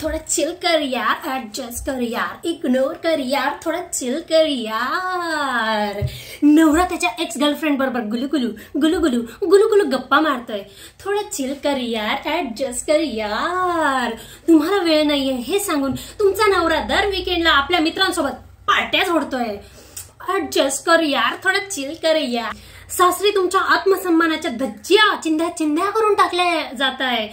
थोड़ा चिल कर यार, एडजस्ट कर यार, इग्नोर कर यार, थोड़ा चिल कर यार। नवरा त्याच्या एक्स गर्लफ्रेंड बरोबर गुलुगुलू गुलुगुलू गुलुगुलू गप्पा मारतोय। थोड़ा चिल कर यार, एडजस्ट कर यार। तुम्हाला वेळ नाहीये हे सांगून तुमचा नवरा दर वीकेंडला आपल्या मित्रांसोबत पार्ट्या जोडतोय। एडजस्ट कर यार, थोड़ा चिल कर यार। सासरी तुमच्या आत्मसन्मानाच्या धज्जिया चिंध्या चिंध्या करून टाकल्या जात आहे।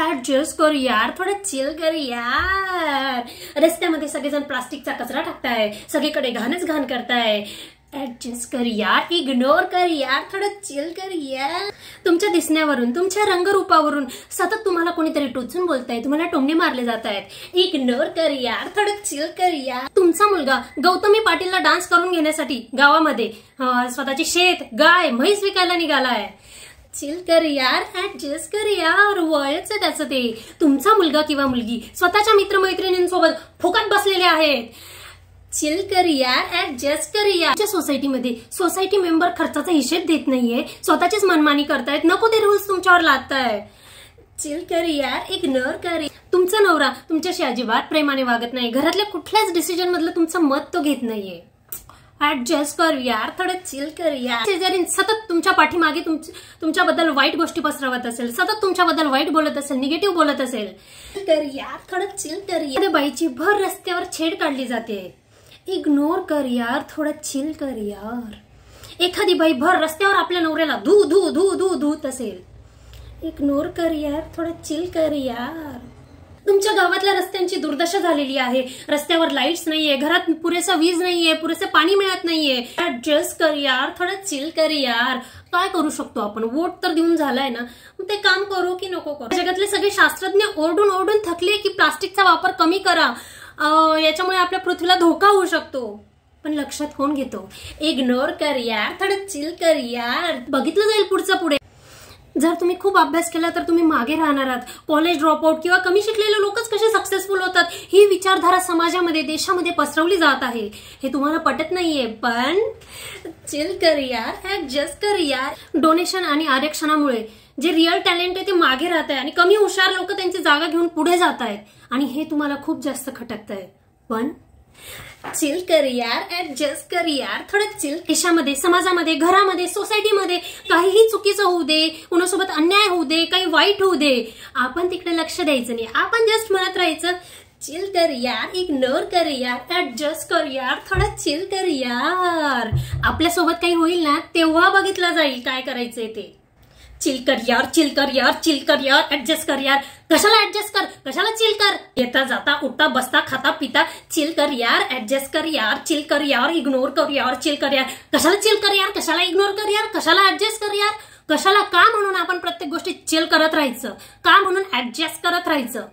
ऍडजस्ट कर यार, थोडं चिल कर यार। रस्त्यामध्ये सगळेजण प्लास्टिकचा कचरा टाकताय, सगळीकडे घाणच घाण करताय। ऍडजस्ट कर यार, इग्नोर कर यार, थोडं चिल कर यार। तुमच्या दिसण्यावरून, तुमच्या रंगरूपावरून सतत तुम्हाला कोणीतरी टोचून बोलताय, तुम्हाला टोमणे मारले जात आहेत। इग्नोर कर यार, थोडं चिल कर यार। तुमचा मुलगा गौतमी पाटीलला डान्स करून घेण्यासाठी गावामध्ये स्वतःची शेत, गाय, म्हैस विकायला निघालाय। चिल कर यार, ऍडजस्ट कर यार, वयच आहे त्याचं ते। तुमचा मुलगा किंवा मुलगी स्वतःच्या मित्रमैत्रिणींसोबत फुकट बसलेले आहेत। चिल कर यार, ऍडजस्ट कर यार। सोसायटीमध्ये सोसायटी मेंबर खर्चाचा हिशेब देत नाहीये, स्वतःचीच मनमानी करतायत, नको ते रूल्स तुमच्यावर लादताय। चिल कर यार, इग्नोर कर। तुमचा नवरा तुमच्याशी अजिबात प्रेमाने वागत नाही, घरातल्या कुठल्याच डिसिजन मधलं तुमचं मत तो घेत नाहीये। ऍडजस्ट कर यार, थोडं चिल कर यार। शेजारी सतत तुमच्या पाठीमागे तुमच्याबद्दल वाईट गोष्टी पसरवत असेल, सतत तुमच्याबद्दल वाईट बोलत असेल, निगेटिव्ह बोलत असेल, कर यार, थोडं चिल कर यार। बाईची भर रस्त्यावर छेड काढली जाते, इग्नोर कर यार, थोडं चिल कर यार। एखादी बाई भर रस्त्यावर आपल्या नवऱ्याला धू धू धू धू धूत असेल, इग्नोर कर यार, थोडं चिल कर यार। तुमच्या गावातल्या रस्त्यांची दुर्दशा झालेली आहे, रस्त्यावर लाईट्स नाहीये, घरात पुरेसा वीज नाहीये, पुरेसे पाणी मिळत नाहीये। ऍडजस्ट कर यार, थोडं चिल कर यार। काय करू शकतो आपण? वोट तर देऊन झालाय ना, मग ते काम करू की नको करू? जगातले सगळे शास्त्रज्ञ ओरडून ओरडून थकले की प्लास्टिकचा वापर कमी करा, याच्यामुळे आपल्या पृथ्वीला धोका होऊ शकतो, पण लक्षात कोण घेतो? इग्नोर कर यार, थोडं चिल कर यार। बघितलं जाईल पुढचं पुढे। जर तुम्ही खूप अभ्यास केला तर तुम्ही मागे राहणार आहात। कॉलेज ड्रॉपआउट किंवा कमी शिकलेले लोकच कसे सक्सेसफुल होतात, ही विचारधारा समाजामध्ये, देशामध्ये पसरवली जात आहे। हे तुम्हाला पटत नाहीये, पण चिल कर यार, ऍडजस्ट कर यार। डोनेशन आणि आरक्षणामुळे जे रिअल टॅलेंट आहे ते मागे राहत आहे आणि कमी हुशार लोक त्यांची जागा घेऊन पुढे जात आहेत, आणि हे तुम्हाला खूप जास्त खटकतंय। पण चिल कर यार, ऍडजस्ट कर यार, थोडं चिल। देशामध्ये, समाजामध्ये, घरामध्ये, सोसायटीमध्ये काहीही चुकीचं होऊ दे, कोणासोबत अन्याय होऊ दे, काही वाईट होऊ दे, आपण तिकडे लक्ष द्यायचं नाही, आपण जस्ट म्हणत राहायचं चिल कर यार, इग्नोर कर यार, ऍडजस्ट कर यार, थोडं चिल कर यार। आपल्यासोबत काही होईल ना तेव्हा बघितलं जाईल काय करायचंय ते। चिल कर यार, चिल कर यार, चिल कर यार, ऍडजस्ट कर यार। कशाला ऍडजस्ट कर, कशाला चिल कर? येता जाता, उठता बसता, खाता पिता, चिल कर यार, ऍडजस्ट कर यार, चिल कर यार, इग्नोर कर यार, चिल कर यार। कशाला चिल कर यार, कशाला इग्नोर कर यार, कशाला ऍडजस्ट कर यार, कशाला? का म्हणून आपण प्रत्येक गोष्टी चिल करत राहायचं? का म्हणून ऍडजस्ट करत राहायचं?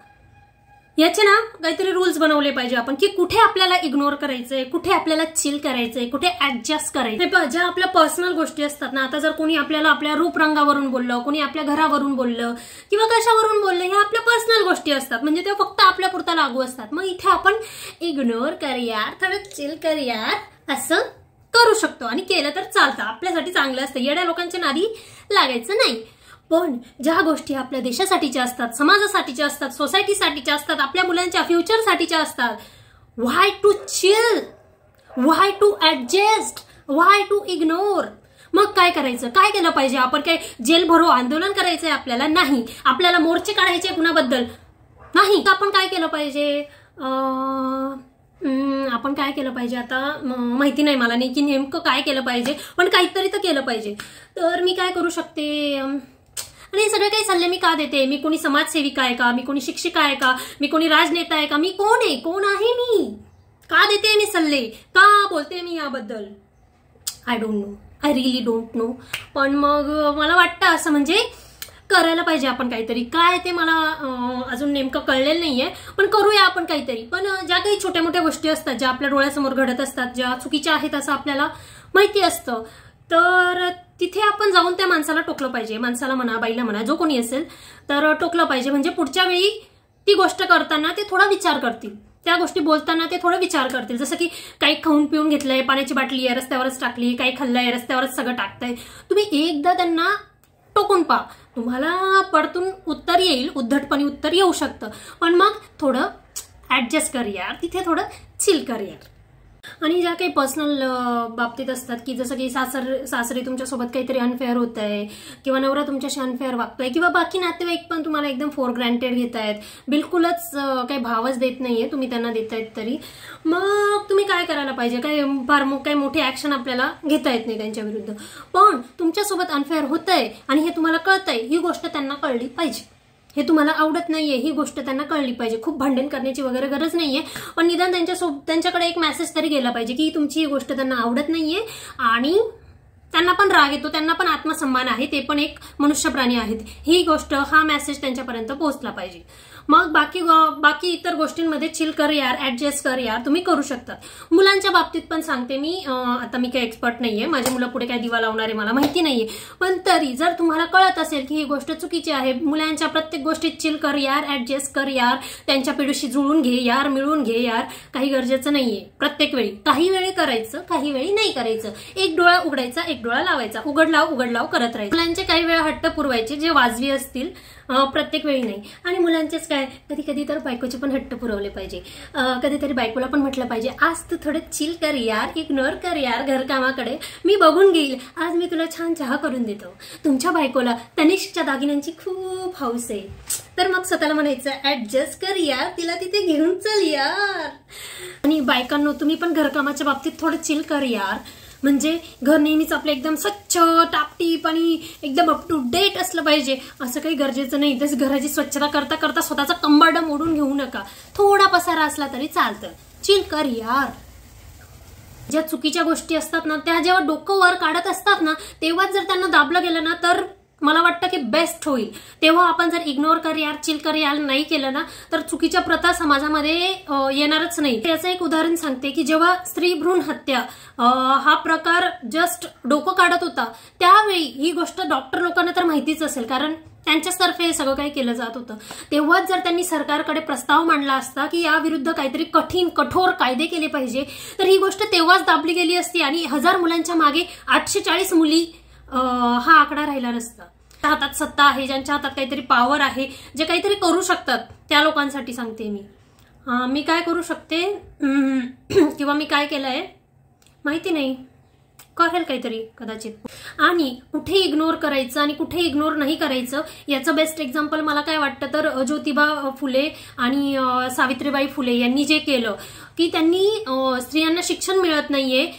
याचे ना काहीतरी रूल्स बनवले पाहिजे आपण, की कुठे आपल्याला इग्नोर करायचंय, कुठे आपल्याला चिल करायचंय, कुठे ऍडजस्ट करायचंय। ज्या आपल्या पर्सनल गोष्टी असतात ना, आता जर कोणी आपल्याला आपल्या रूपरंगावरून बोललं, कोणी आपल्या घरावरून बोललं किंवा कशावरून बोललं, ह्या आपल्या पर्सनल गोष्टी असतात, म्हणजे ते फक्त आपल्या पुरता लागू असतात। मग इथे आपण इग्नोर कर यार, थोडं चिल कर यार असं करू शकतो, आणि केलं तर चालतं, आपल्यासाठी चांगलं असतं। येड्या लोकांच्या नादी लागायचं नाही। पण ज्या गोष्टी आपल्या देशासाठीच्या असतात, समाजासाठीच्या असतात, सोसायटीसाठीच्या असतात, आपल्या मुलांच्या फ्युचरसाठीच्या असतात, why to chill, why to adjust, why to ignore? मग काय करायचं? काय केलं पाहिजे? आपण काय जेल भरो आंदोलन करायचंय आपल्याला? नाही। आपल्याला मोर्चे काढायचे कुणाबद्दल? नाही। आपण काय केलं पाहिजे? आपण काय केलं पाहिजे आता माहिती नाही मला की नेमकं काय केलं पाहिजे, पण काहीतरी तर केलं पाहिजे। तर मी काय करू शकते? आणि सगळे काही सल्ले मी का देते? मी कोणी समाजसेविका आहे का? मी कोणी शिक्षिका आहे का? मी कोणी राजनेता आहे का? मी कोण आहे? कोण आहे मी? का देते मी सल्ले? का बोलते मी याबद्दल? I don't know, I really don't know. पण मग मला वाटतं असं, म्हणजे करायला पाहिजे आपण काहीतरी। काय ते मला अजून नेमकं कळलेलं नाहीये, पण करूया आपण काहीतरी। पण ज्या काही छोट्या मोठ्या गोष्टी असतात, ज्या आपल्या डोळ्यासमोर घडत असतात, ज्या चुकीच्या आहेत असं आपल्याला माहिती असतं, तर तिथे आपण जाऊन त्या माणसाला टोकलं पाहिजे। माणसाला म्हणा, बाईला म्हणा, जो कोणी असेल तर टोकलं पाहिजे, म्हणजे पुढच्या वेळी ती गोष्ट करताना ते थोडा विचार करतील, त्या गोष्टी बोलताना ते थोडं विचार करतील। जसं की काही खाऊन पिऊन घेतलंय, पाण्याची बाटली आहे रस्त्यावरच टाकली, काही खाल्लंय रस्त्यावरच सगळं टाकतंय, तुम्ही एकदा त्यांना टोकून पहा, तुम्हाला परतून उत्तर येईल, उद्धटपणे उत्तर येऊ शकतं, पण मग थोडं ऍडजस्ट कर यार, तिथे थोडं चिल कर यार. आणि ज्या काही पर्सनल बाबतीत असतात की जसं की सासरे तुमच्यासोबत काहीतरी अनफेअर होत आहे किंवा नवरा तुमच्याशी अनफेअर वागतोय किंवा बाकी नातेवाईक पण तुम्हाला एकदम फॉर ग्रँटेड घेत आहेत, बिलकुलच काही भावच देत नाहीये तुम्ही त्यांना देतायत तरी, मग तुम्ही काय करायला पाहिजे? काही मोठी ऍक्शन आपल्याला घेता येत नाही त्यांच्या विरुद्ध. पण तुमच्यासोबत अनफेअर होतंय आणि हे तुम्हाला कळतंय, ही गोष्ट त्यांना कळली पाहिजे. हे तुम्हाला आवडत नाहीये ही गोष्ट त्यांना कळली पाहिजे. खूप भांडण करण्याची वगैरे गरज नाहीये, पण निदान त्यांच्याकडे एक मेसेज तरी गेला पाहिजे की तुमची ही गोष्ट त्यांना आवडत नाहीये आणि त्यांना पण राग येतो, त्यांना पण आत्मसन्मान आहे, ते पण एक मनुष्य प्राणी आहेत, ही गोष्ट, हा मेसेज त्यांच्यापर्यंत पोहोचला पाहिजे. मग बाकी इतर गोष्टींमध्ये चिल कर यार, ऍडजस्ट कर यार तुम्ही करू शकता. मुलांच्या बाबतीत पण सांगते मी, आता मी काही एक्सपर्ट नाहीये, माझी मुलं पुढे काय दिवा लावणार आहे मला माहिती नाहीये, पण तरी जर तुम्हाला कळत असेल की ही गोष्ट चुकीची आहे, मुलांच्या प्रत्येक गोष्टीत चिल कर यार, ऍडजस्ट कर यार, त्यांच्या पिढीशी जुळून घे यार, मिळून घे यार, काही गरजेचं नाहीये प्रत्येक वेळी. काही वेळी करायचं, काही वेळी नाही करायचं. एक डोळा उघडायचा, एक डोळा लावायचा, उघड लाव करत राहायचं. मुलांचे काही वेळा हट्ट पुरवायचे जे वाजवी असतील, प्रत्येक वेळी नाही. आणि मुलांचेच काय, कधी कधी तर बायकोचे पण हट्ट पुरवले पाहिजे. कधीतरी बायकोला पण म्हटलं पाहिजे, आज तू थोडं चिल कर यार, इग्नोर कर यार घरकामाकडे, मी बघून घेईल, आज मी तुला छान चहा करून देतो. तुमच्या बायकोला तनिष्कच्या दागिन्यांची खूप हौस आहे, तर मग स्वतःला म्हणायचं ऍडजस्ट कर यार, तिला तिथे घेऊन चल यार. आणि बायकांनो तुम्ही पण घरकामाच्या बाबतीत थोडं चिल कर यार. म्हणजे घर नेहमीच आपलं एकदम स्वच्छ टापटीप आणि एकदम अप टू डेट असलं पाहिजे असं काही गरजेचं नाही. तसं घराची स्वच्छता करता करता स्वतःचा कंबरडा मोडून घेऊ नका. थोडा पसारा असला तरी चालतं. चिल कर यार. ज्या चुकीच्या गोष्टी असतात ना, त्या जेव्हा डोकं वर काढत असतात ना, तेव्हाच जर त्यांना दाबलं गेलं ना, तर मला वाटतं की बेस्ट होईल. तेव्हा आपण जर इग्नोर कर यार, चिल कर यार नाही केलं ना, तर चुकीच्या प्रथा समाजामध्ये येणारच नाही. याचं एक उदाहरण सांगते की जेव्हा स्त्री भ्रूण हत्या हा प्रकार जस्ट डोकं काढत होता, त्यावेळी ही गोष्ट डॉक्टर लोकांना तर माहितीच असेल, कारण त्यांच्यातर्फे सगळं काही केलं जात होतं. तेव्हाच जर त्यांनी सरकारकडे प्रस्ताव मांडला असता की याविरुद्ध काहीतरी कठोर कायदे केले पाहिजे, तर ही गोष्ट तेव्हाच दाबली गेली असती आणि 1000 मुलांच्या मागे 840 मुली हा आकडा राहिला नसता. हातात सत्ता आहे, ज्यांच्या हातात काहीतरी पॉवर आहे, जे काहीतरी करू शकतात, त्या लोकांसाठी सांगते मी. मी काय करू शकते किंवा मी काय केलंय माहिती नाही, करेल काहीतरी कदाचित. आणि कुठे इग्नोर करायचं आणि कुठे इग्नोर नाही करायचं याचं बेस्ट एक्झाम्पल मला काय वाटतं तर ज्योतिबा फुले आणि सावित्रीबाई फुले यांनी जे केलं की त्यांनी स्त्रियांना शिक्षण मिळत नाहीये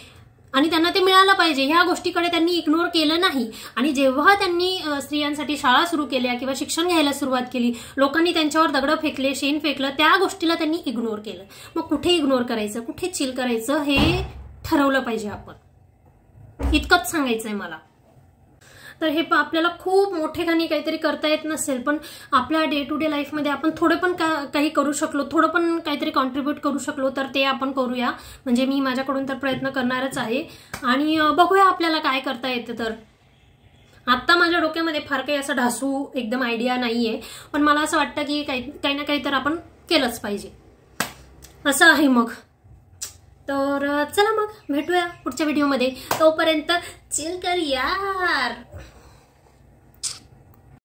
आणि त्यांना ते मिळालं पाहिजे, ह्या गोष्टीकडे त्यांनी इग्नोर केलं नाही. आणि जेव्हा त्यांनी स्त्रियांसाठी शाळा सुरू केल्या किंवा शिक्षण घ्यायला सुरुवात केली, लोकांनी त्यांच्यावर दगडं फेकले, शेण फेकलं, त्या गोष्टीला त्यांनी इग्नोर केलं. मग कुठे इग्नोर करायचं, कुठे चिल करायचं हे ठरवलं पाहिजे आपण. इतकंच सांगायचंय मला. तर हे आपल्याला खूप मोठेखानी काहीतरी करता येत नसेल, पण आपल्या डे टू डे लाईफमध्ये आपण थोडं पण काही करू शकलो, थोडं पण काहीतरी कॉन्ट्रीब्यूट करू शकलो तर ते आपण करूया. म्हणजे मी माझ्याकडून तर प्रयत्न करणारच आहे आणि बघूया आपल्याला काय करता येतं. तर आता माझ्या डोक्यामध्ये फार काही असं ढासू एकदम आयडिया नाहीये, पण मला असं वाटतं की काही ना काही तर आपण केलंच पाहिजे असं आहे. मग तर चला मग भेटूया पुढच्या व्हिडिओमध्ये. तोपर्यंत चिल कर यार.